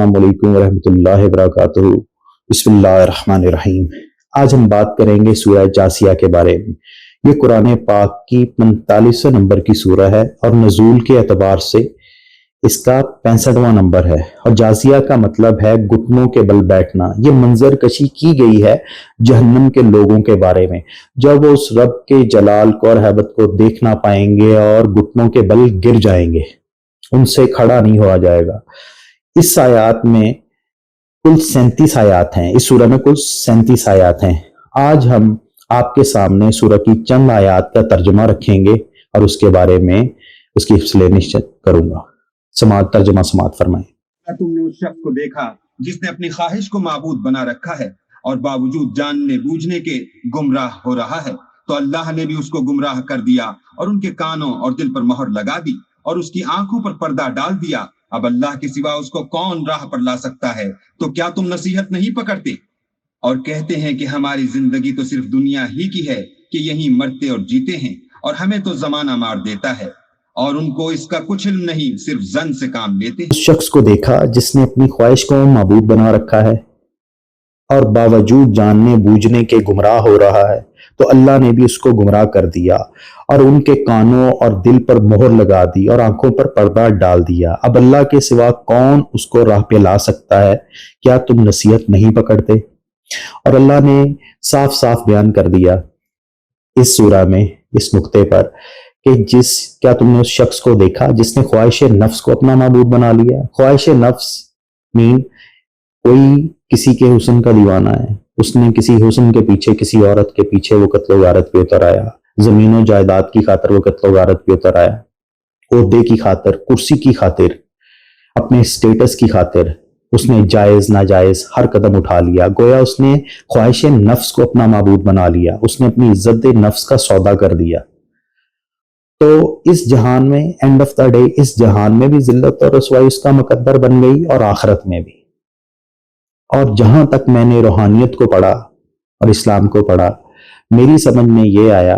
السلام علیکم ورحمۃ اللہ وبرکاتہ۔ بسم اللہ الرحمن الرحیم۔ آج ہم بات کریں گے سورہ جاثیہ کے بارے میں۔ یہ قرآن پاک کی 45 نمبر کی سورہ ہے اور نزول کے اعتبار سے اس کا 65واں نمبر ہے، اور جاثیہ کا مطلب ہے گھٹنوں کے بل بیٹھنا۔ یہ منظر کشی کی گئی ہے جہنم کے لوگوں کے بارے میں، جب وہ اس رب کے جلال کو اور ہیبت کو دیکھ نہ پائیں گے اور گھٹنوں کے بل گر جائیں گے، ان سے کھڑا نہیں ہوا جائے گا۔ اس آیات میں کل 37 آیات ہیں، اس سورہ میں کل 37 آیات ہیں۔ آج ہم آپ کے سامنے سورہ کی چند آیات کا ترجمہ رکھیں گے اور اس کے بارے میں اس کی ایکسپلینیشن کروں گا۔ ترجمہ سماعت فرمائیں۔ کیا تم نے اس شخص کو دیکھا جس نے اپنی خواہش کو معبود بنا رکھا ہے اور باوجود جاننے بوجھنے کے گمراہ ہو رہا ہے؟ تو اللہ نے بھی اس کو گمراہ کر دیا اور ان کے کانوں اور دل پر مہر لگا دی اور اس کی آنکھوں پر پردہ ڈال دیا۔ اب اللہ کے سوا اس کو کون راہ پر لا سکتا ہے؟ تو کیا تم نصیحت نہیں پکڑتے؟ اور کہتے ہیں کہ ہماری زندگی تو صرف دنیا ہی کی ہے، کہ یہیں مرتے اور جیتے ہیں اور ہمیں تو زمانہ مار دیتا ہے، اور ان کو اس کا کچھ علم نہیں، صرف زن سے کام لیتے ہیں۔ اس شخص کو دیکھا جس نے اپنی خواہش کو معبود بنا رکھا ہے اور باوجود جاننے بوجھنے کے گمراہ ہو رہا ہے، تو اللہ نے بھی اس کو گمراہ کر دیا اور ان کے کانوں اور دل پر مہر لگا دی اور آنکھوں پر پردہ ڈال دیا۔ اب اللہ کے سوا کون اس کو راہ پہ لا سکتا ہے؟ کیا تم نصیحت نہیں پکڑتے؟ اور اللہ نے صاف صاف بیان کر دیا اس سورہ میں اس نقطے پر کہ کیا تم نے اس شخص کو دیکھا جس نے خواہش نفس کو اپنا معبود بنا لیا؟ خواہش نفس کوئی کسی کے حسن کا دیوانہ ہے، اس نے کسی حسن کے پیچھے، کسی عورت کے پیچھے وہ قتل و غارت پہ اتر آیا، زمین و جائیداد کی خاطر وہ قتل و غارت پہ اتر آیا، عہدے کی خاطر، کرسی کی خاطر، اپنے سٹیٹس کی خاطر اس نے جائز ناجائز ہر قدم اٹھا لیا۔ گویا اس نے خواہش نفس کو اپنا معبود بنا لیا، اس نے اپنی عزت نفس کا سودا کر دیا۔ تو اس جہان میں اینڈ آف دا ڈے اس جہان میں بھی ذلت اور رسوائی اس کا مقدر بن گئی اور آخرت میں بھی۔ اور جہاں تک میں نے روحانیت کو پڑھا اور اسلام کو پڑھا، میری سمجھ میں یہ آیا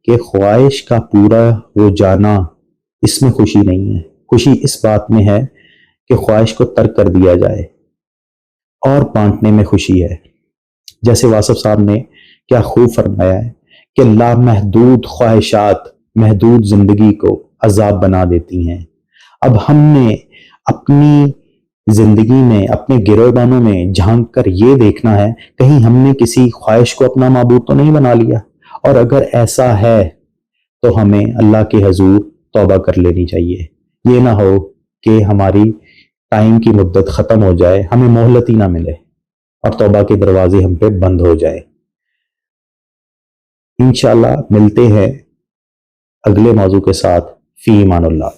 کہ خواہش کا پورا ہو جانا، اس میں خوشی نہیں ہے۔ خوشی اس بات میں ہے کہ خواہش کو ترک کر دیا جائے اور بانٹنے میں خوشی ہے۔ جیسے واصف صاحب نے کیا خوب فرمایا ہے کہ لامحدود خواہشات محدود زندگی کو عذاب بنا دیتی ہیں۔ اب ہم نے اپنی زندگی میں اپنے گریبانوں میں جھانک کر یہ دیکھنا ہے کہیں ہم نے کسی خواہش کو اپنا معبود تو نہیں بنا لیا، اور اگر ایسا ہے تو ہمیں اللہ کے حضور توبہ کر لینی چاہیے۔ یہ نہ ہو کہ ہماری ٹائم کی مدت ختم ہو جائے، ہمیں مہلت ہی نہ ملے اور توبہ کے دروازے ہم پہ بند ہو جائے۔ انشاءاللہ ملتے ہیں اگلے موضوع کے ساتھ۔ فی امان اللہ۔